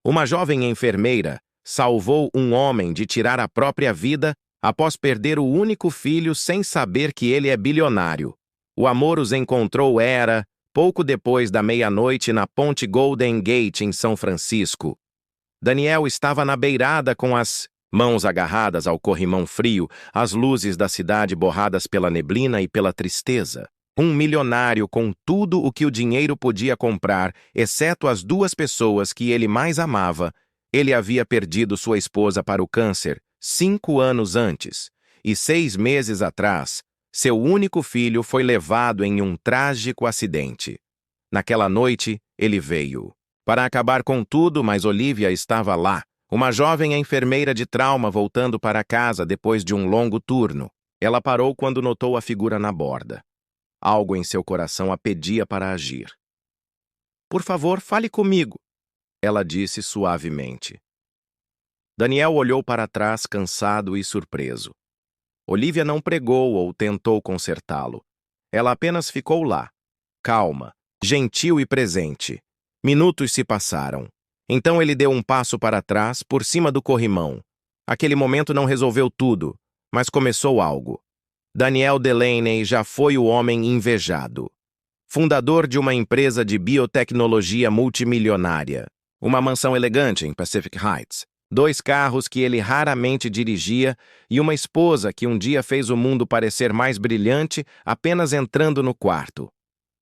Uma jovem enfermeira salvou um homem de tirar a própria vida após perder o único filho sem saber que ele é bilionário. O amor os encontrou pouco depois da meia-noite na ponte Golden Gate em São Francisco. Daniel estava na beirada com as mãos agarradas ao corrimão frio, as luzes da cidade borradas pela neblina e pela tristeza. Um milionário com tudo o que o dinheiro podia comprar, exceto as duas pessoas que ele mais amava. Ele havia perdido sua esposa para o câncer 5 anos antes, e 6 meses atrás, seu único filho foi levado em um trágico acidente. Naquela noite, ele veio para acabar com tudo, mas Olivia estava lá, uma jovem enfermeira de trauma voltando para casa depois de um longo turno. Ela parou quando notou a figura na borda. Algo em seu coração a pedia para agir. "Por favor, fale comigo", ela disse suavemente. Daniel olhou para trás, cansado e surpreso. Olivia não pregou ou tentou consertá-lo. Ela apenas ficou lá, calma, gentil e presente. Minutos se passaram. Então ele deu um passo para trás, por cima do corrimão. Aquele momento não resolveu tudo, mas começou algo. Daniel Delaney já foi o homem invejado. Fundador de uma empresa de biotecnologia multimilionária. Uma mansão elegante em Pacific Heights. 2 carros que ele raramente dirigia e uma esposa que um dia fez o mundo parecer mais brilhante apenas entrando no quarto.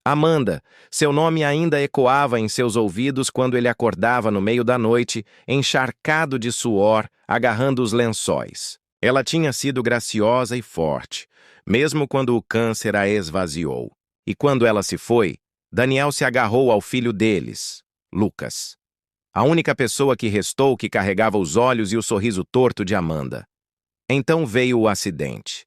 Amanda, seu nome ainda ecoava em seus ouvidos quando ele acordava no meio da noite, encharcado de suor, agarrando os lençóis. Ela tinha sido graciosa e forte, mesmo quando o câncer a esvaziou. E quando ela se foi, Daniel se agarrou ao filho deles, Lucas. A única pessoa que restou que carregava os olhos e o sorriso torto de Amanda. Então veio o acidente.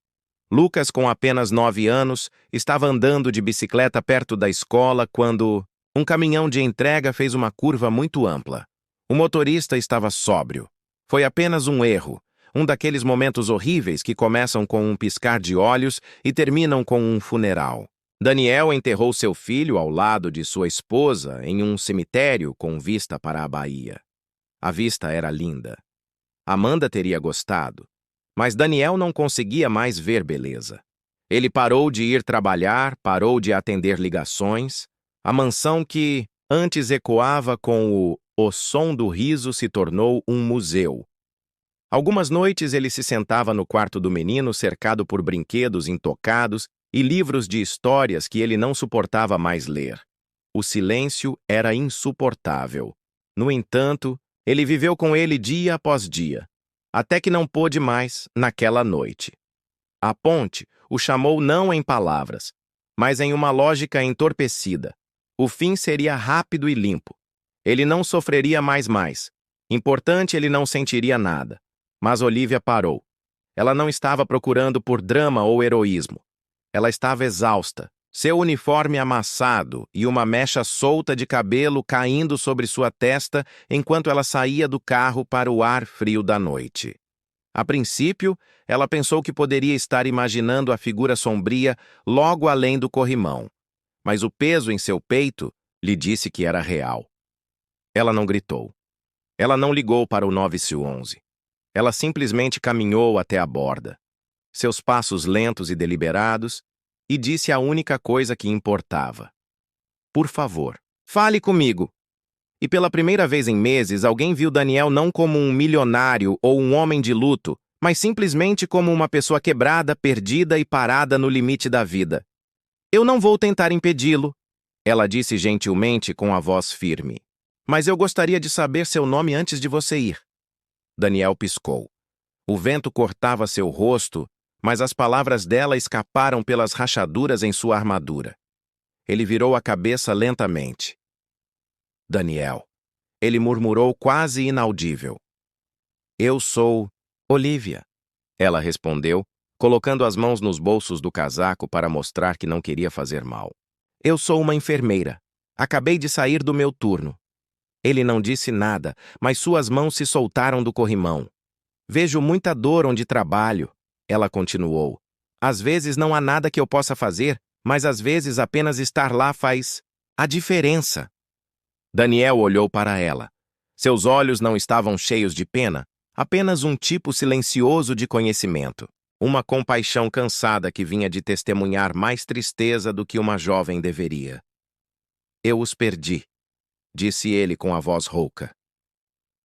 Lucas, com apenas 9 anos, estava andando de bicicleta perto da escola quando um caminhão de entrega fez uma curva muito ampla. O motorista estava sóbrio. Foi apenas um erro, um daqueles momentos horríveis que começam com um piscar de olhos e terminam com um funeral. Daniel enterrou seu filho ao lado de sua esposa em um cemitério com vista para a Bahia. A vista era linda. Amanda teria gostado, mas Daniel não conseguia mais ver beleza. Ele parou de ir trabalhar, parou de atender ligações. A mansão que antes ecoava com o som do riso se tornou um museu. Algumas noites ele se sentava no quarto do menino cercado por brinquedos intocados e livros de histórias que ele não suportava mais ler. O silêncio era insuportável. No entanto, ele viveu com ele dia após dia, até que não pôde mais naquela noite. A ponte o chamou não em palavras, mas em uma lógica entorpecida. O fim seria rápido e limpo. Ele não sofreria mais. Importante, ele não sentiria nada. Mas Olivia parou. Ela não estava procurando por drama ou heroísmo. Ela estava exausta, seu uniforme amassado e uma mecha solta de cabelo caindo sobre sua testa enquanto ela saía do carro para o ar frio da noite. A princípio, ela pensou que poderia estar imaginando a figura sombria logo além do corrimão, mas o peso em seu peito lhe disse que era real. Ela não gritou. Ela não ligou para o 911. Ela simplesmente caminhou até a borda, seus passos lentos e deliberados, e disse a única coisa que importava. "Por favor, fale comigo." E pela primeira vez em meses, alguém viu Daniel não como um milionário ou um homem de luto, mas simplesmente como uma pessoa quebrada, perdida e parada no limite da vida. "Eu não vou tentar impedi-lo", ela disse gentilmente com a voz firme. "Mas eu gostaria de saber seu nome antes de você ir." Daniel piscou. O vento cortava seu rosto, mas as palavras dela escaparam pelas rachaduras em sua armadura. Ele virou a cabeça lentamente. "Daniel", ele murmurou quase inaudível. "Eu sou Olivia", ela respondeu, colocando as mãos nos bolsos do casaco para mostrar que não queria fazer mal. "Eu sou uma enfermeira. Acabei de sair do meu turno." Ele não disse nada, mas suas mãos se soltaram do corrimão. "Vejo muita dor onde trabalho", ela continuou. "Às vezes não há nada que eu possa fazer, mas às vezes apenas estar lá faz a diferença." Daniel olhou para ela. Seus olhos não estavam cheios de pena, apenas um tipo silencioso de conhecimento. Uma compaixão cansada que vinha de testemunhar mais tristeza do que uma jovem deveria. Eu os perdi, disse ele com a voz rouca.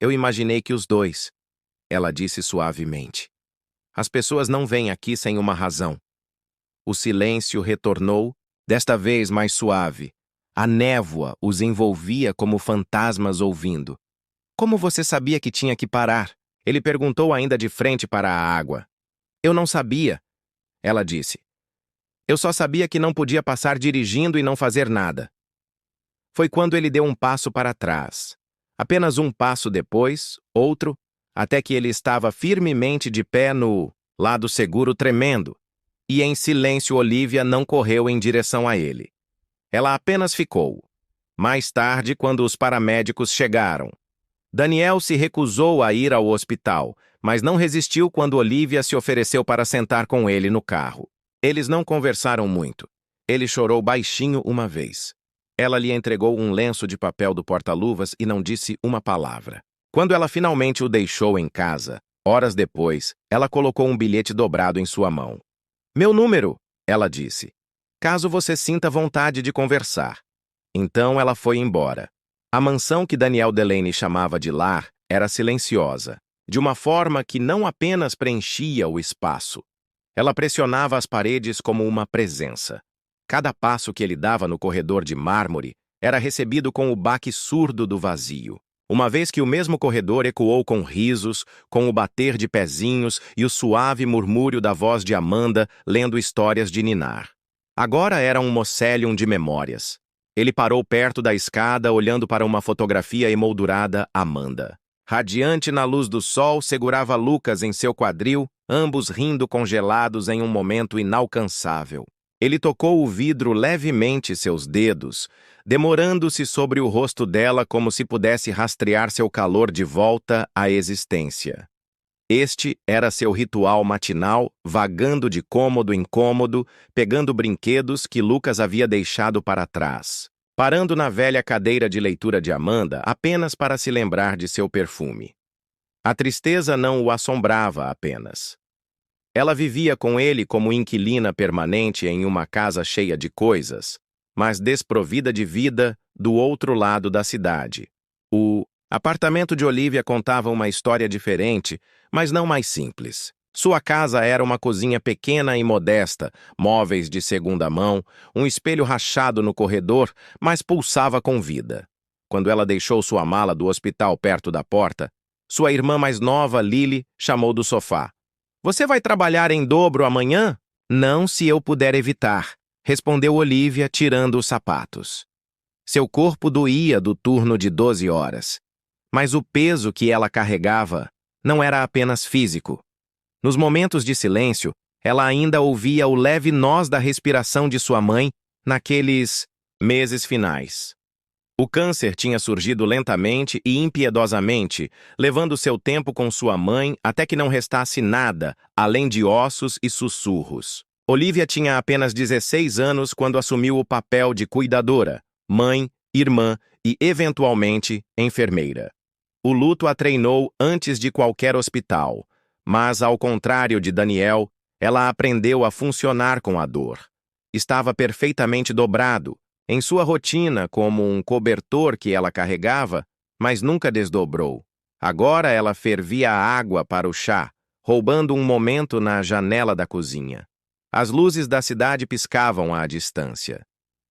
Eu imaginei que os dois, ela disse suavemente. As pessoas não vêm aqui sem uma razão. O silêncio retornou, desta vez mais suave. A névoa os envolvia como fantasmas ouvindo. Como você sabia que tinha que parar? Ele perguntou ainda de frente para a água. Eu não sabia, ela disse. Eu só sabia que não podia passar dirigindo e não fazer nada. Foi quando ele deu um passo para trás. Apenas um passo depois, outro, até que ele estava firmemente de pé no lado seguro tremendo. E em silêncio Olivia não correu em direção a ele. Ela apenas ficou. Mais tarde, quando os paramédicos chegaram. Daniel se recusou a ir ao hospital, mas não resistiu quando Olivia se ofereceu para sentar com ele no carro. Eles não conversaram muito. Ele chorou baixinho uma vez. Ela lhe entregou um lenço de papel do porta-luvas e não disse uma palavra. Quando ela finalmente o deixou em casa, horas depois, ela colocou um bilhete dobrado em sua mão. Meu número, ela disse. Caso você sinta vontade de conversar. Então ela foi embora. A mansão que Daniel Delaney chamava de lar era silenciosa, de uma forma que não apenas preenchia o espaço. Ela pressionava as paredes como uma presença. Cada passo que ele dava no corredor de mármore era recebido com o baque surdo do vazio. Uma vez que o mesmo corredor ecoou com risos, com o bater de pezinhos e o suave murmúrio da voz de Amanda lendo histórias de ninar. Agora era um mausoléu de memórias. Ele parou perto da escada, olhando para uma fotografia emoldurada Amanda. Radiante na luz do sol, segurava Lucas em seu quadril, ambos rindo congelados em um momento inalcançável. Ele tocou o vidro levemente seus dedos, demorando-se sobre o rosto dela como se pudesse rastrear seu calor de volta à existência. Este era seu ritual matinal, vagando de cômodo em cômodo, pegando brinquedos que Lucas havia deixado para trás, parando na velha cadeira de leitura de Amanda apenas para se lembrar de seu perfume. A tristeza não o assombrava apenas. Ela vivia com ele como inquilina permanente em uma casa cheia de coisas, mas desprovida de vida do outro lado da cidade. O apartamento de Olivia contava uma história diferente, mas não mais simples. Sua casa era uma cozinha pequena e modesta, móveis de segunda mão, um espelho rachado no corredor, mas pulsava com vida. Quando ela deixou sua mala do hospital perto da porta, sua irmã mais nova, Lily, chamou do sofá. Você vai trabalhar em dobro amanhã? Não, se eu puder evitar, respondeu Olivia, tirando os sapatos. Seu corpo doía do turno de 12 horas. Mas o peso que ela carregava não era apenas físico. Nos momentos de silêncio, ela ainda ouvia o leve nós da respiração de sua mãe naqueles meses finais. O câncer tinha surgido lentamente e impiedosamente, levando seu tempo com sua mãe até que não restasse nada, além de ossos e sussurros. Olivia tinha apenas 16 anos quando assumiu o papel de cuidadora, mãe, irmã e, eventualmente, enfermeira. O luto a treinou antes de qualquer hospital, mas, ao contrário de Daniel, ela aprendeu a funcionar com a dor. Estava perfeitamente dobrado, em sua rotina como um cobertor que ela carregava, mas nunca desdobrou. Agora ela fervia a água para o chá, roubando um momento na janela da cozinha. As luzes da cidade piscavam à distância.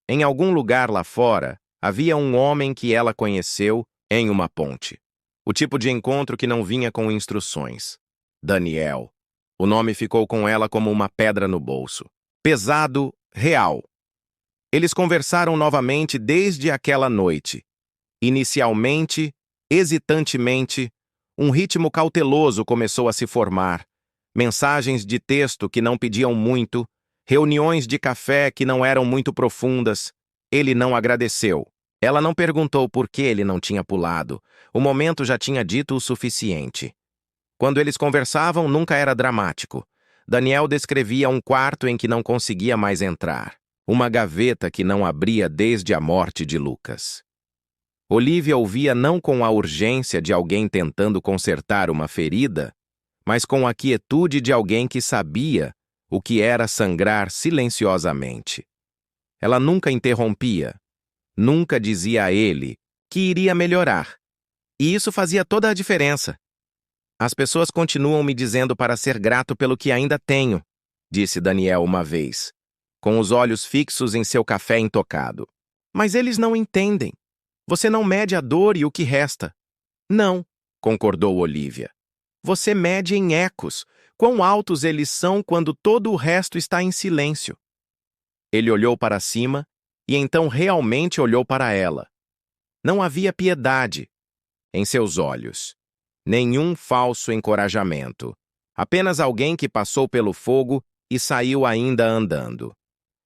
Em algum lugar lá fora, havia um homem que ela conheceu em uma ponte. O tipo de encontro que não vinha com instruções. Daniel. O nome ficou com ela como uma pedra no bolso. Pesado, real. Eles conversaram novamente desde aquela noite. Inicialmente, hesitantemente, um ritmo cauteloso começou a se formar. Mensagens de texto que não pediam muito, reuniões de café que não eram muito profundas. Ele não agradeceu. Ela não perguntou por que ele não tinha pulado. O momento já tinha dito o suficiente. Quando eles conversavam, nunca era dramático. Daniel descrevia um quarto em que não conseguia mais entrar. Uma gaveta que não abria desde a morte de Lucas. Olivia ouvia não com a urgência de alguém tentando consertar uma ferida, mas com a quietude de alguém que sabia o que era sangrar silenciosamente. Ela nunca interrompia, nunca dizia a ele que iria melhorar. E isso fazia toda a diferença. As pessoas continuam me dizendo para ser grato pelo que ainda tenho, disse Daniel uma vez, com os olhos fixos em seu café intocado. Mas eles não entendem. Você não mede a dor e o que resta. Não, concordou Olivia. Você mede em ecos, quão altos eles são quando todo o resto está em silêncio. Ele olhou para cima e então realmente olhou para ela. Não havia piedade em seus olhos. Nenhum falso encorajamento. Apenas alguém que passou pelo fogo e saiu ainda andando.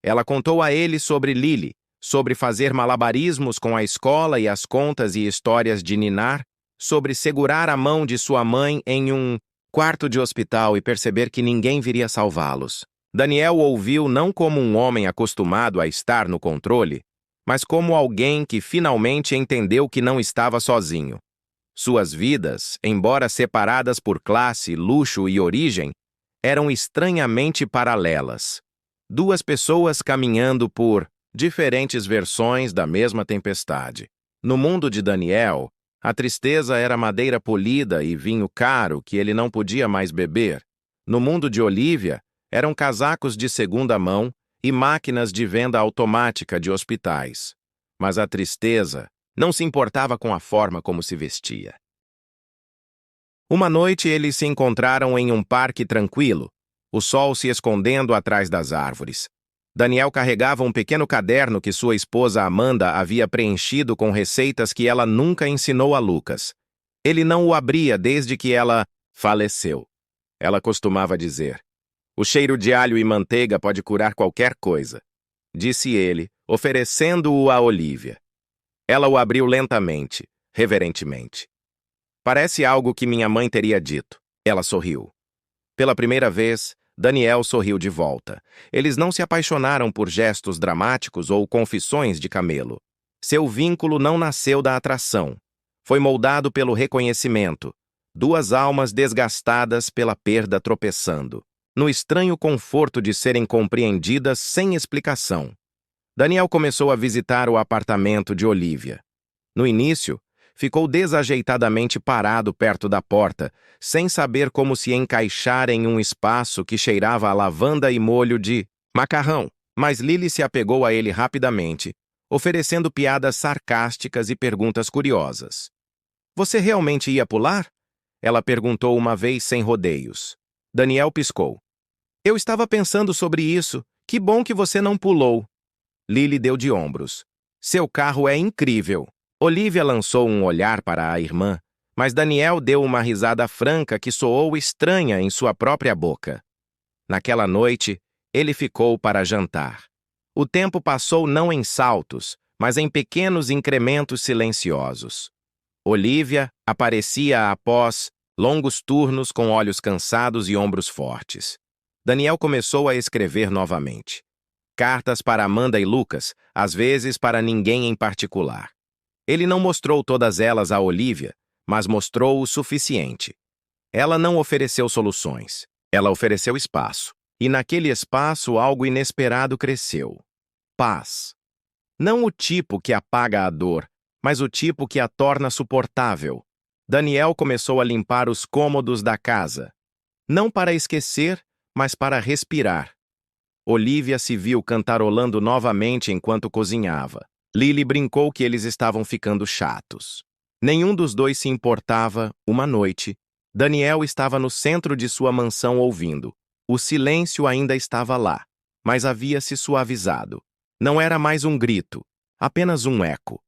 Ela contou a ele sobre Lily, sobre fazer malabarismos com a escola e as contas e histórias de ninar, sobre segurar a mão de sua mãe em um quarto de hospital e perceber que ninguém viria salvá-los. Daniel ouviu não como um homem acostumado a estar no controle, mas como alguém que finalmente entendeu que não estava sozinho. Suas vidas, embora separadas por classe, luxo e origem, eram estranhamente paralelas. Duas pessoas caminhando por diferentes versões da mesma tempestade. No mundo de Daniel, a tristeza era madeira polida e vinho caro que ele não podia mais beber. No mundo de Olivia, eram casacos de segunda mão e máquinas de venda automática de hospitais. Mas a tristeza não se importava com a forma como se vestia. Uma noite eles se encontraram em um parque tranquilo, o sol se escondendo atrás das árvores. Daniel carregava um pequeno caderno que sua esposa Amanda havia preenchido com receitas que ela nunca ensinou a Lucas. Ele não o abria desde que ela faleceu. Ela costumava dizer: "O cheiro de alho e manteiga pode curar qualquer coisa", disse ele, oferecendo-o a Olivia. Ela o abriu lentamente, reverentemente. "Parece algo que minha mãe teria dito." Ela sorriu. Pela primeira vez, Daniel sorriu de volta. Eles não se apaixonaram por gestos dramáticos ou confissões de camelo. Seu vínculo não nasceu da atração. Foi moldado pelo reconhecimento. Duas almas desgastadas pela perda tropeçando, no estranho conforto de serem compreendidas sem explicação. Daniel começou a visitar o apartamento de Olivia. No início, ficou desajeitadamente parado perto da porta, sem saber como se encaixar em um espaço que cheirava a lavanda e molho de macarrão. Mas Lily se apegou a ele rapidamente, oferecendo piadas sarcásticas e perguntas curiosas. "Você realmente ia pular?" Ela perguntou uma vez sem rodeios. Daniel piscou. "Eu estava pensando sobre isso. Que bom que você não pulou." Lily deu de ombros. "Seu carro é incrível." Olivia lançou um olhar para a irmã, mas Daniel deu uma risada franca que soou estranha em sua própria boca. Naquela noite, ele ficou para jantar. O tempo passou não em saltos, mas em pequenos incrementos silenciosos. Olivia aparecia após longos turnos com olhos cansados e ombros fortes. Daniel começou a escrever novamente. Cartas para Amanda e Lucas, às vezes para ninguém em particular. Ele não mostrou todas elas a Olivia, mas mostrou o suficiente. Ela não ofereceu soluções. Ela ofereceu espaço. E naquele espaço algo inesperado cresceu. Paz. Não o tipo que apaga a dor, mas o tipo que a torna suportável. Daniel começou a limpar os cômodos da casa. Não para esquecer, mas para respirar. Olivia se viu cantarolando novamente enquanto cozinhava. Lily brincou que eles estavam ficando chatos. Nenhum dos dois se importava. Uma noite, Daniel estava no centro de sua mansão ouvindo. O silêncio ainda estava lá, mas havia se suavizado. Não era mais um grito, apenas um eco.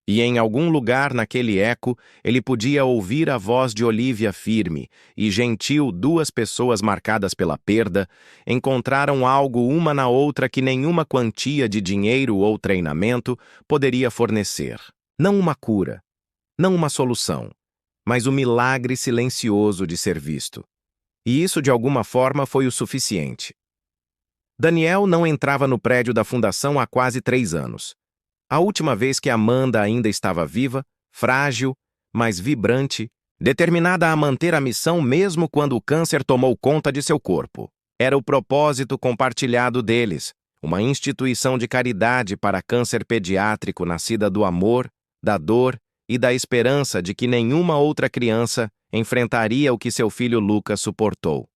E em algum lugar naquele eco, ele podia ouvir a voz de Olivia firme e gentil. Duas pessoas marcadas pela perda encontraram algo uma na outra que nenhuma quantia de dinheiro ou treinamento poderia fornecer. Não uma cura, não uma solução, mas o milagre silencioso de ser visto. E isso, de alguma forma, foi o suficiente. Daniel não entrava no prédio da fundação há quase 3 anos. A última vez que Amanda ainda estava viva, frágil, mas vibrante, determinada a manter a missão mesmo quando o câncer tomou conta de seu corpo. Era o propósito compartilhado deles, uma instituição de caridade para câncer pediátrico nascida do amor, da dor e da esperança de que nenhuma outra criança enfrentaria o que seu filho Lucas suportou.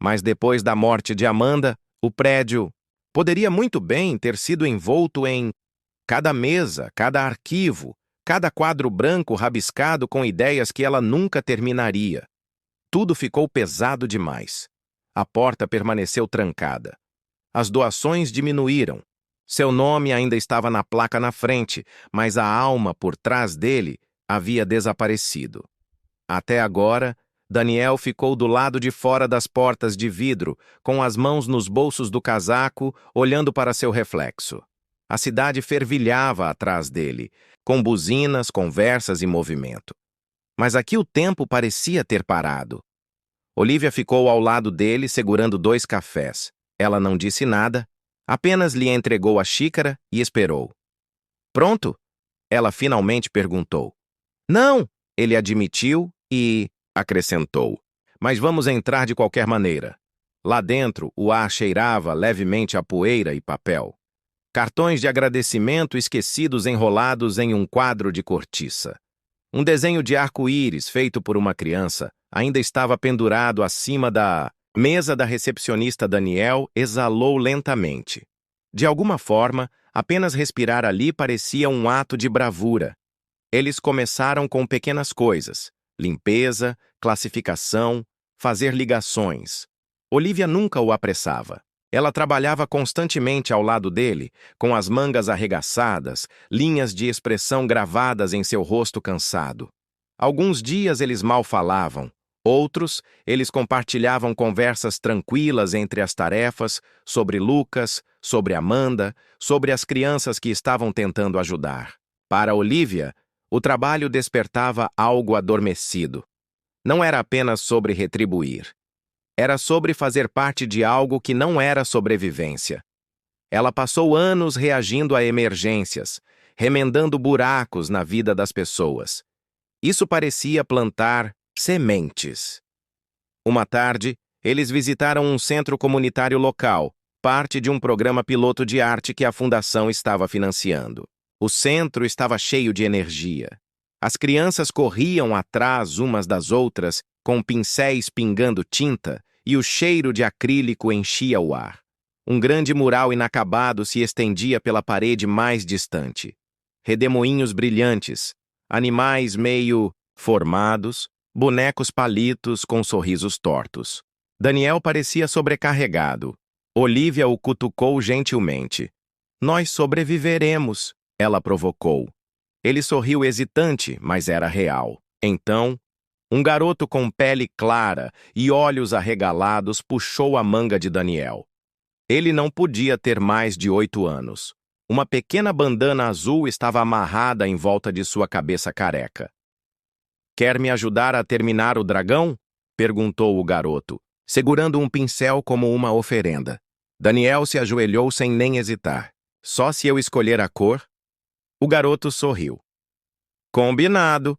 Mas depois da morte de Amanda, o prédio poderia muito bem ter sido envolto em cada mesa, cada arquivo, cada quadro branco rabiscado com ideias que ela nunca terminaria. Tudo ficou pesado demais. A porta permaneceu trancada. As doações diminuíram. Seu nome ainda estava na placa na frente, mas a alma por trás dele havia desaparecido. Até agora, Daniel ficou do lado de fora das portas de vidro, com as mãos nos bolsos do casaco, olhando para seu reflexo. A cidade fervilhava atrás dele, com buzinas, conversas e movimento. Mas aqui o tempo parecia ter parado. Olivia ficou ao lado dele, segurando 2 cafés. Ela não disse nada, apenas lhe entregou a xícara e esperou. Pronto? Ela finalmente perguntou. Não, ele admitiu e acrescentou. Mas vamos entrar de qualquer maneira. Lá dentro, o ar cheirava levemente a poeira e papel. Cartões de agradecimento esquecidos enrolados em um quadro de cortiça. Um desenho de arco-íris feito por uma criança ainda estava pendurado acima da mesa da recepcionista. Daniel exalou lentamente. De alguma forma, apenas respirar ali parecia um ato de bravura. Eles começaram com pequenas coisas: limpeza, classificação, fazer ligações. Olivia nunca o apressava. Ela trabalhava constantemente ao lado dele, com as mangas arregaçadas, linhas de expressão gravadas em seu rosto cansado. Alguns dias eles mal falavam, outros, eles compartilhavam conversas tranquilas entre as tarefas, sobre Lucas, sobre Amanda, sobre as crianças que estavam tentando ajudar. Para Olivia, o trabalho despertava algo adormecido. Não era apenas sobre retribuir. Era sobre fazer parte de algo que não era sobrevivência. Ela passou anos reagindo a emergências, remendando buracos na vida das pessoas. Isso parecia plantar sementes. Uma tarde, eles visitaram um centro comunitário local, parte de um programa piloto de arte que a fundação estava financiando. O centro estava cheio de energia. As crianças corriam atrás umas das outras, com pincéis pingando tinta, e o cheiro de acrílico enchia o ar. Um grande mural inacabado se estendia pela parede mais distante. Redemoinhos brilhantes, animais meio formados, bonecos palitos com sorrisos tortos. Daniel parecia sobrecarregado. Olivia o cutucou gentilmente. Nós sobreviveremos, ela provocou. Ele sorriu hesitante, mas era real. Então, um garoto com pele clara e olhos arregalados puxou a manga de Daniel. Ele não podia ter mais de 8 anos. Uma pequena bandana azul estava amarrada em volta de sua cabeça careca. Quer me ajudar a terminar o dragão? Perguntou o garoto, segurando um pincel como uma oferenda. Daniel se ajoelhou sem nem hesitar. Só se eu escolher a cor? O garoto sorriu. Combinado.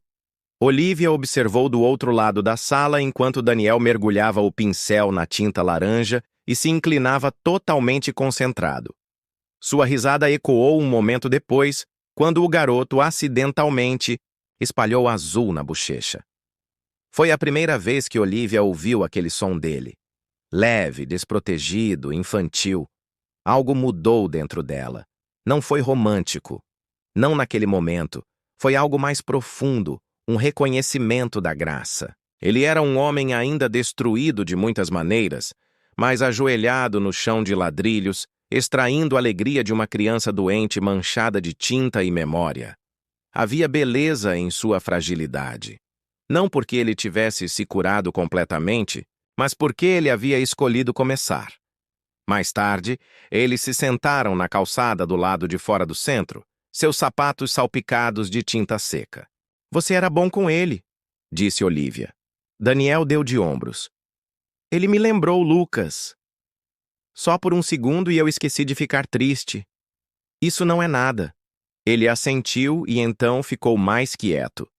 Olivia observou do outro lado da sala enquanto Daniel mergulhava o pincel na tinta laranja e se inclinava totalmente concentrado. Sua risada ecoou um momento depois, quando o garoto acidentalmente espalhou azul na bochecha. Foi a primeira vez que Olivia ouviu aquele som dele. Leve, desprotegido, infantil. Algo mudou dentro dela. Não foi romântico. Não naquele momento. Foi algo mais profundo, um reconhecimento da graça. Ele era um homem ainda destruído de muitas maneiras, mas ajoelhado no chão de ladrilhos, extraindo a alegria de uma criança doente manchada de tinta e memória. Havia beleza em sua fragilidade. Não porque ele tivesse se curado completamente, mas porque ele havia escolhido começar. Mais tarde, eles se sentaram na calçada do lado de fora do centro, seus sapatos salpicados de tinta seca. Você era bom com ele, disse Olivia. Daniel deu de ombros. Ele me lembrou Lucas. Só por um segundo e eu esqueci de ficar triste. Isso não é nada. Ele assentiu e então ficou mais quieto.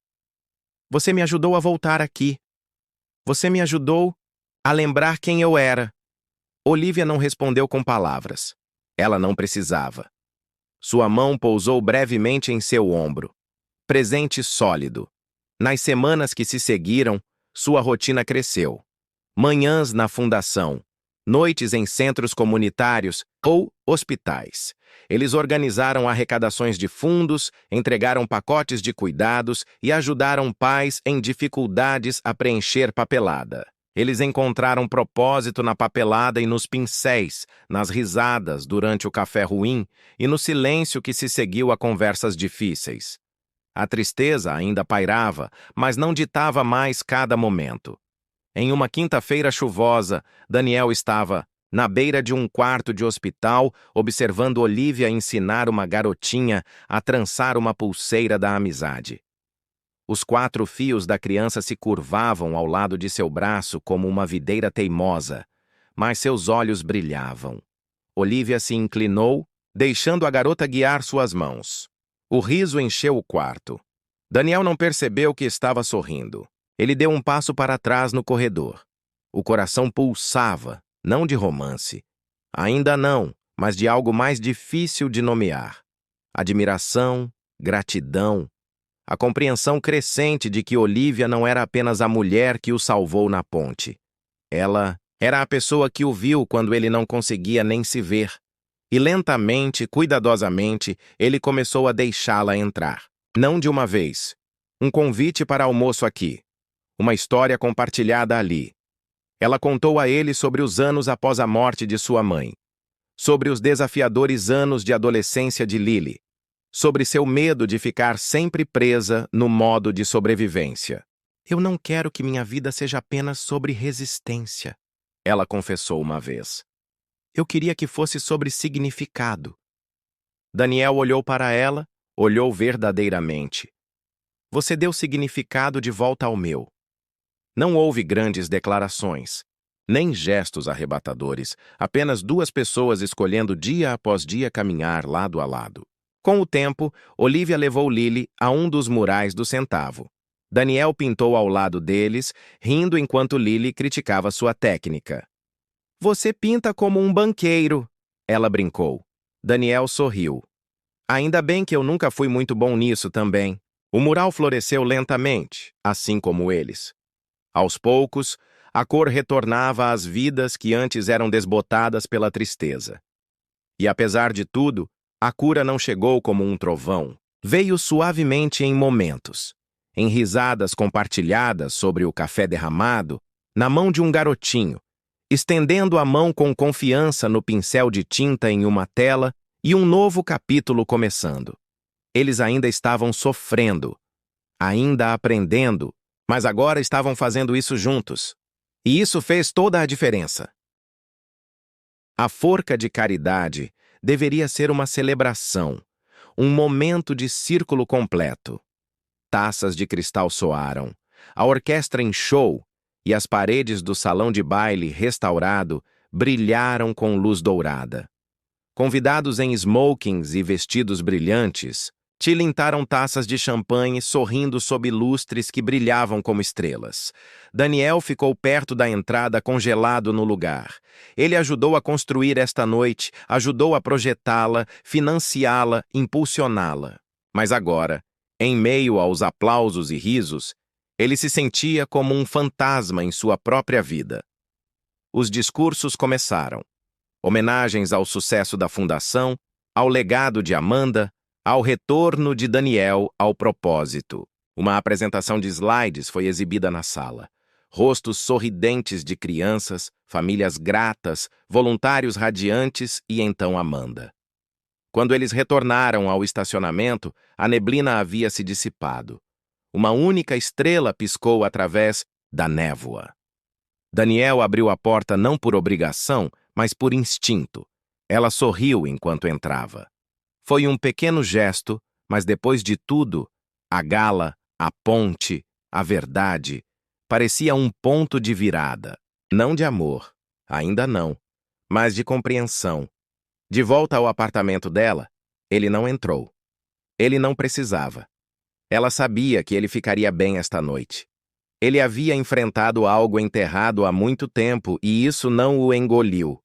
Você me ajudou a voltar aqui. Você me ajudou a lembrar quem eu era. Olivia não respondeu com palavras. Ela não precisava. Sua mão pousou brevemente em seu ombro. Presente sólido. Nas semanas que se seguiram, sua rotina cresceu. Manhãs na fundação, noites em centros comunitários ou hospitais. Eles organizaram arrecadações de fundos, entregaram pacotes de cuidados e ajudaram pais em dificuldades a preencher papelada. Eles encontraram propósito na papelada e nos pincéis, nas risadas durante o café ruim e no silêncio que se seguiu a conversas difíceis. A tristeza ainda pairava, mas não ditava mais cada momento. Em uma quinta-feira chuvosa, Daniel estava na beira de um quarto de hospital, observando Olivia ensinar uma garotinha a trançar uma pulseira da amizade. Os 4 fios da criança se curvavam ao lado de seu braço como uma videira teimosa, mas seus olhos brilhavam. Olivia se inclinou, deixando a garota guiar suas mãos. O riso encheu o quarto. Daniel não percebeu que estava sorrindo. Ele deu um passo para trás no corredor. O coração pulsava, não de romance. Ainda não, mas de algo mais difícil de nomear. Admiração, gratidão, a compreensão crescente de que Olivia não era apenas a mulher que o salvou na ponte. Ela era a pessoa que o viu quando ele não conseguia nem se ver. E lentamente, cuidadosamente, ele começou a deixá-la entrar. Não de uma vez. Um convite para almoço aqui. Uma história compartilhada ali. Ela contou a ele sobre os anos após a morte de sua mãe. Sobre os desafiadores anos de adolescência de Lily. Sobre seu medo de ficar sempre presa no modo de sobrevivência. Eu não quero que minha vida seja apenas sobre resistência, ela confessou uma vez. Eu queria que fosse sobre significado. Daniel olhou para ela, olhou verdadeiramente. Você deu significado de volta ao meu. Não houve grandes declarações, nem gestos arrebatadores, apenas 2 pessoas escolhendo dia após dia caminhar lado a lado. Com o tempo, Olivia levou Lily a um dos murais do centavo. Daniel pintou ao lado deles, rindo enquanto Lily criticava sua técnica. Você pinta como um banqueiro, ela brincou. Daniel sorriu. Ainda bem que eu nunca fui muito bom nisso também. O mural floresceu lentamente, assim como eles. Aos poucos, a cor retornava às vidas que antes eram desbotadas pela tristeza. E apesar de tudo, a cura não chegou como um trovão. Veio suavemente em momentos. Em risadas compartilhadas sobre o café derramado, na mão de um garotinho, estendendo a mão com confiança no pincel de tinta em uma tela e um novo capítulo começando. Eles ainda estavam sofrendo, ainda aprendendo, mas agora estavam fazendo isso juntos. E isso fez toda a diferença. A forca de caridade deveria ser uma celebração, um momento de círculo completo. Taças de cristal soaram, a orquestra inchou e as paredes do salão de baile restaurado brilharam com luz dourada. Convidados em smokings e vestidos brilhantes, tilintaram taças de champanhe sorrindo sob lustres que brilhavam como estrelas. Daniel ficou perto da entrada, congelado no lugar. Ele ajudou a construir esta noite, ajudou a projetá-la, financiá-la, impulsioná-la. Mas agora, em meio aos aplausos e risos, ele se sentia como um fantasma em sua própria vida. Os discursos começaram. Homenagens ao sucesso da fundação, ao legado de Amanda, ao retorno de Daniel ao propósito. Uma apresentação de slides foi exibida na sala. Rostos sorridentes de crianças, famílias gratas, voluntários radiantes e então Amanda. Quando eles retornaram ao estacionamento, a neblina havia se dissipado. Uma única estrela piscou através da névoa. Daniel abriu a porta não por obrigação, mas por instinto. Ela sorriu enquanto entrava. Foi um pequeno gesto, mas depois de tudo, a gala, a ponte, a verdade, parecia um ponto de virada. Não de amor, ainda não, mas de compreensão. De volta ao apartamento dela, ele não entrou. Ele não precisava. Ela sabia que ele ficaria bem esta noite. Ele havia enfrentado algo enterrado há muito tempo e isso não o engoliu.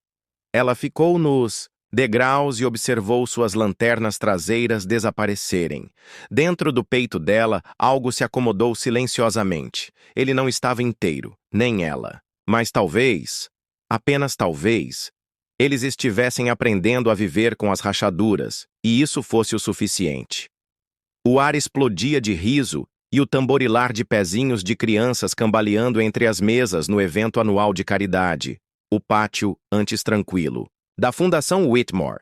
Ela ficou nos degraus e observou suas lanternas traseiras desaparecerem. Dentro do peito dela, algo se acomodou silenciosamente. Ele não estava inteiro, nem ela. Mas talvez, apenas talvez, eles estivessem aprendendo a viver com as rachaduras, e isso fosse o suficiente. O ar explodia de riso e o tamborilar de pezinhos de crianças cambaleando entre as mesas no evento anual de caridade, o pátio antes tranquilo, da Fundação Whitmore.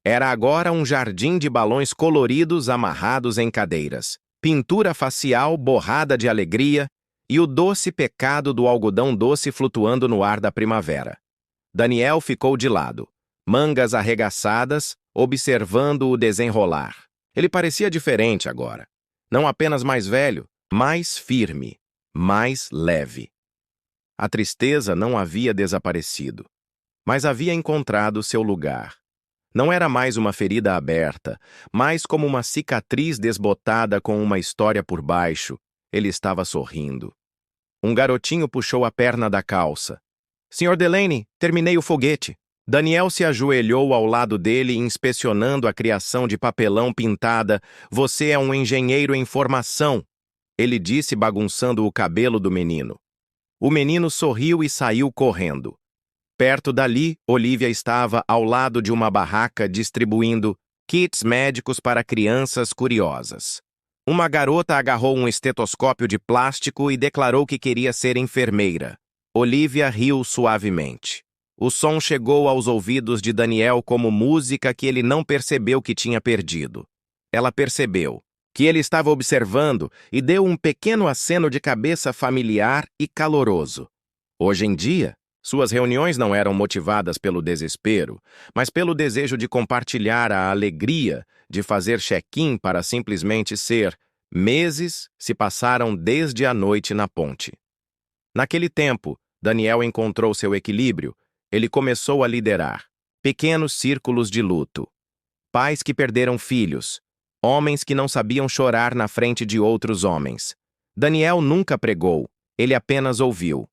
Era agora um jardim de balões coloridos amarrados em cadeiras, pintura facial borrada de alegria e o doce pecado do algodão doce flutuando no ar da primavera. Daniel ficou de lado, mangas arregaçadas, observando o desenrolar. Ele parecia diferente agora. Não apenas mais velho, mais firme, mais leve. A tristeza não havia desaparecido, mas havia encontrado seu lugar. Não era mais uma ferida aberta, mas como uma cicatriz desbotada com uma história por baixo. Ele estava sorrindo. Um garotinho puxou a perna da calça. Sr. Delaney, terminei o foguete. Daniel se ajoelhou ao lado dele, inspecionando a criação de papelão pintada. Você é um engenheiro em formação, ele disse, bagunçando o cabelo do menino. O menino sorriu e saiu correndo. Perto dali, Olivia estava ao lado de uma barraca distribuindo kits médicos para crianças curiosas. Uma garota agarrou um estetoscópio de plástico e declarou que queria ser enfermeira. Olivia riu suavemente. O som chegou aos ouvidos de Daniel como música que ele não percebeu que tinha perdido. Ela percebeu que ele estava observando e deu um pequeno aceno de cabeça familiar e caloroso. Hoje em dia, suas reuniões não eram motivadas pelo desespero, mas pelo desejo de compartilhar a alegria de fazer check-in para simplesmente ser. Meses se passaram desde a noite na ponte. Naquele tempo, Daniel encontrou seu equilíbrio. Ele começou a liderar pequenos círculos de luto. Pais que perderam filhos, homens que não sabiam chorar na frente de outros homens. Daniel nunca pregou, ele apenas ouviu.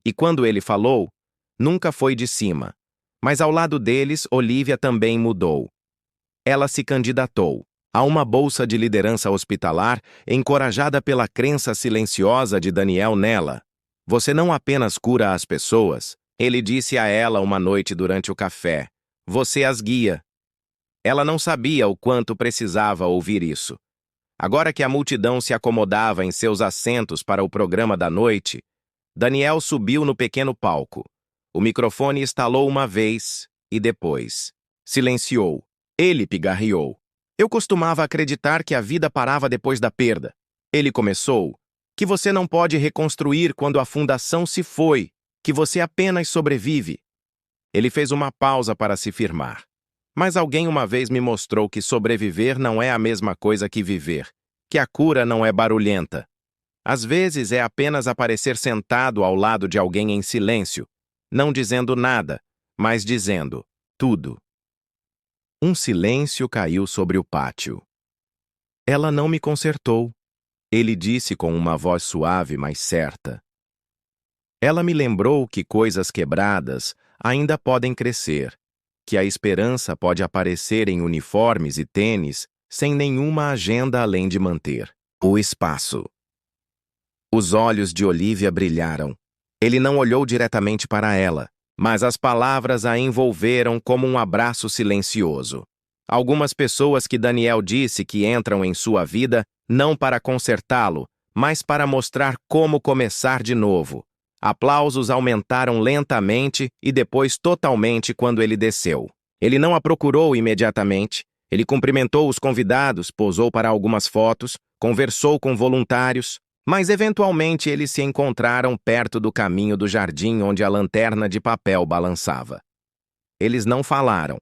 E quando ele falou, nunca foi de cima. Mas ao lado deles, Olivia também mudou. Ela se candidatou a uma bolsa de liderança hospitalar, encorajada pela crença silenciosa de Daniel nela. Você não apenas cura as pessoas, ele disse a ela uma noite durante o café. Você as guia. Ela não sabia o quanto precisava ouvir isso. Agora que a multidão se acomodava em seus assentos para o programa da noite, Daniel subiu no pequeno palco. O microfone estalou uma vez e depois silenciou. Ele pigarreou. Eu costumava acreditar que a vida parava depois da perda. Ele começou. Que você não pode reconstruir quando a fundação se foi, que você apenas sobrevive. Ele fez uma pausa para se firmar. Mas alguém uma vez me mostrou que sobreviver não é a mesma coisa que viver, que a cura não é barulhenta. Às vezes é apenas aparecer sentado ao lado de alguém em silêncio, não dizendo nada, mas dizendo tudo. Um silêncio caiu sobre o pátio. Ela não me consertou, ele disse com uma voz suave, mas certa. Ela me lembrou que coisas quebradas ainda podem crescer, que a esperança pode aparecer em uniformes e tênis sem nenhuma agenda além de manter o espaço. Os olhos de Olivia brilharam. Ele não olhou diretamente para ela, mas as palavras a envolveram como um abraço silencioso. Algumas pessoas que Daniel disse que entram em sua vida não para consertá-lo, mas para mostrar como começar de novo. Aplausos aumentaram lentamente e depois totalmente quando ele desceu. Ele não a procurou imediatamente. Ele cumprimentou os convidados, posou para algumas fotos, conversou com voluntários, mas eventualmente eles se encontraram perto do caminho do jardim onde a lanterna de papel balançava. Eles não falaram.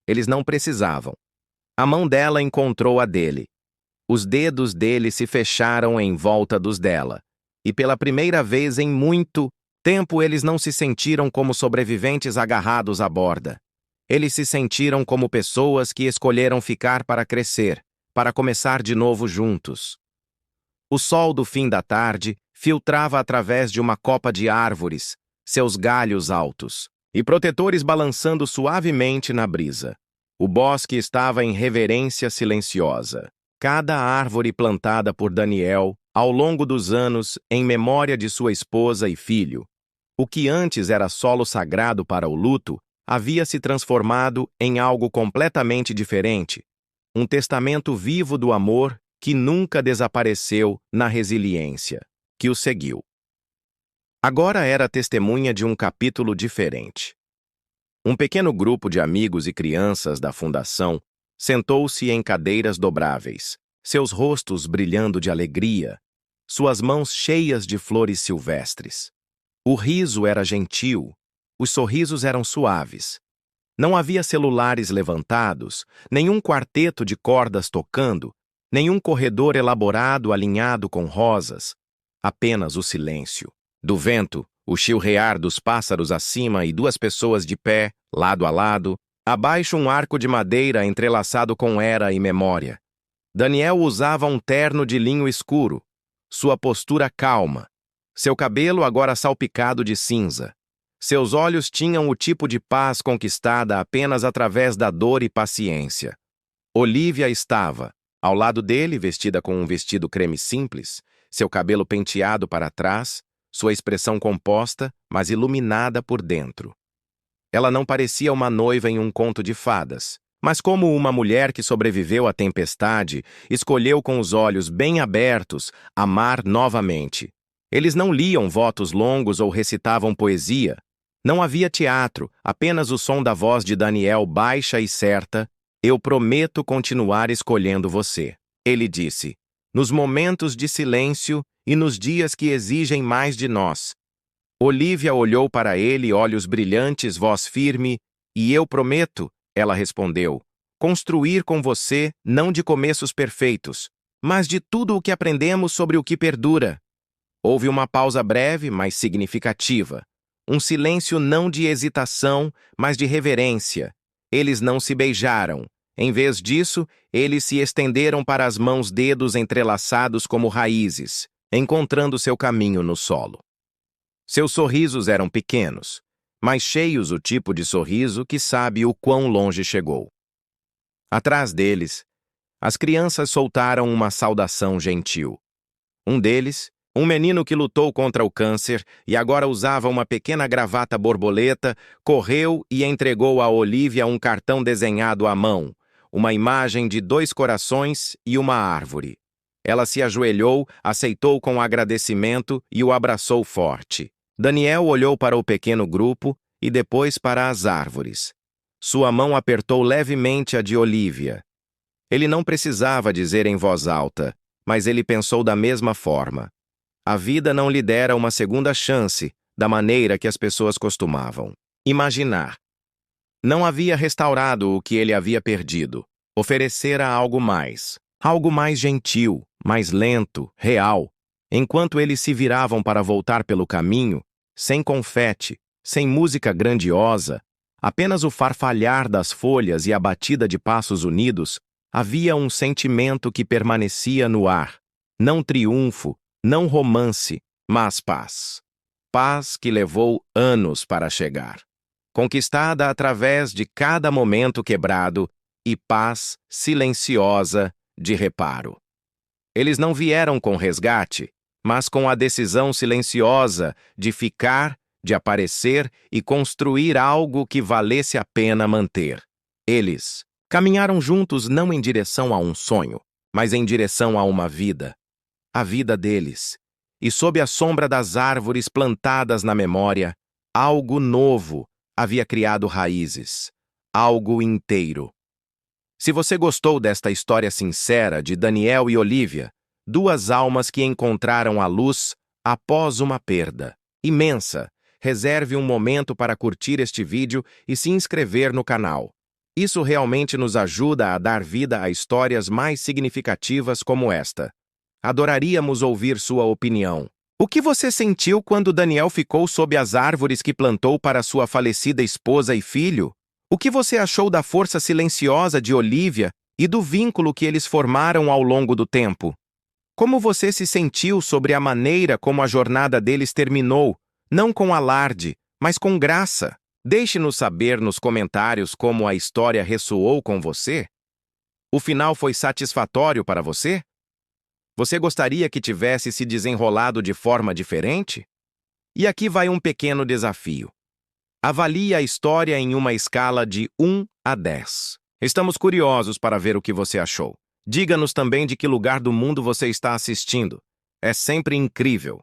Eles não precisavam. A mão dela encontrou a dele. Os dedos dele se fecharam em volta dos dela. E pela primeira vez em muito tempo eles não se sentiram como sobreviventes agarrados à borda. Eles se sentiram como pessoas que escolheram ficar para crescer, para começar de novo juntos. O sol do fim da tarde filtrava através de uma copa de árvores, seus galhos altos, e protetores balançando suavemente na brisa. O bosque estava em reverência silenciosa. Cada árvore plantada por Daniel, ao longo dos anos, em memória de sua esposa e filho. O que antes era solo sagrado para o luto, havia se transformado em algo completamente diferente. Um testamento vivo do amor que nunca desapareceu na resiliência que o seguiu. Agora era testemunha de um capítulo diferente. Um pequeno grupo de amigos e crianças da fundação sentou-se em cadeiras dobráveis, seus rostos brilhando de alegria, suas mãos cheias de flores silvestres. O riso era gentil, os sorrisos eram suaves. Não havia celulares levantados, nenhum quarteto de cordas tocando, nenhum corredor elaborado alinhado com rosas. Apenas o silêncio. Do vento, o chilrear dos pássaros acima e duas pessoas de pé, lado a lado, abaixo um arco de madeira entrelaçado com era e memória. Daniel usava um terno de linho escuro, sua postura calma, seu cabelo agora salpicado de cinza. Seus olhos tinham o tipo de paz conquistada apenas através da dor e paciência. Olivia estava, ao lado dele, vestida com um vestido creme simples, seu cabelo penteado para trás, sua expressão composta, mas iluminada por dentro. Ela não parecia uma noiva em um conto de fadas, mas como uma mulher que sobreviveu à tempestade, escolheu com os olhos bem abertos amar novamente. Eles não liam votos longos ou recitavam poesia. Não havia teatro, apenas o som da voz de Daniel baixa e certa. Eu prometo continuar escolhendo você. Ele disse, nos momentos de silêncio e nos dias que exigem mais de nós. Olivia olhou para ele, olhos brilhantes, voz firme, e eu prometo, ela respondeu, construir com você não de começos perfeitos, mas de tudo o que aprendemos sobre o que perdura. Houve uma pausa breve, mas significativa. Um silêncio não de hesitação, mas de reverência. Eles não se beijaram. Em vez disso, eles se estenderam para as mãos, dedos entrelaçados como raízes, encontrando seu caminho no solo. Seus sorrisos eram pequenos, mas cheios o tipo de sorriso que sabe o quão longe chegou. Atrás deles, as crianças soltaram uma saudação gentil. Um deles, um menino que lutou contra o câncer e agora usava uma pequena gravata borboleta, correu e entregou a Olivia um cartão desenhado à mão, uma imagem de 2 corações e uma árvore. Ela se ajoelhou, aceitou com agradecimento e o abraçou forte. Daniel olhou para o pequeno grupo e depois para as árvores. Sua mão apertou levemente a de Olivia. Ele não precisava dizer em voz alta, mas ele pensou da mesma forma. A vida não lhe dera uma segunda chance, da maneira que as pessoas costumavam imaginar. Não havia restaurado o que ele havia perdido. Oferecera algo mais gentil, mais lento, real. Enquanto eles se viravam para voltar pelo caminho, sem confete, sem música grandiosa, apenas o farfalhar das folhas e a batida de passos unidos, havia um sentimento que permanecia no ar. Não triunfo, não romance, mas paz. Paz que levou anos para chegar. Conquistada através de cada momento quebrado e paz silenciosa de reparo. Eles não vieram com resgate, mas com a decisão silenciosa de ficar, de aparecer e construir algo que valesse a pena manter. Eles caminharam juntos não em direção a um sonho, mas em direção a uma vida. A vida deles. E sob a sombra das árvores plantadas na memória, algo novo havia criado raízes. Algo inteiro. Se você gostou desta história sincera de Daniel e Olivia, 2 almas que encontraram a luz após uma perda imensa, reserve um momento para curtir este vídeo e se inscrever no canal. Isso realmente nos ajuda a dar vida a histórias mais significativas como esta. Adoraríamos ouvir sua opinião. O que você sentiu quando Daniel ficou sob as árvores que plantou para sua falecida esposa e filho? O que você achou da força silenciosa de Olivia e do vínculo que eles formaram ao longo do tempo. Como você se sentiu sobre a maneira como a jornada deles terminou, não com alarde, mas com graça? Deixe-nos saber nos comentários como a história ressoou com você. O final foi satisfatório para você? Você gostaria que tivesse se desenrolado de forma diferente? E aqui vai um pequeno desafio. Avalie a história em uma escala de 1 a 10. Estamos curiosos para ver o que você achou. Diga-nos também de que lugar do mundo você está assistindo. É sempre incrível.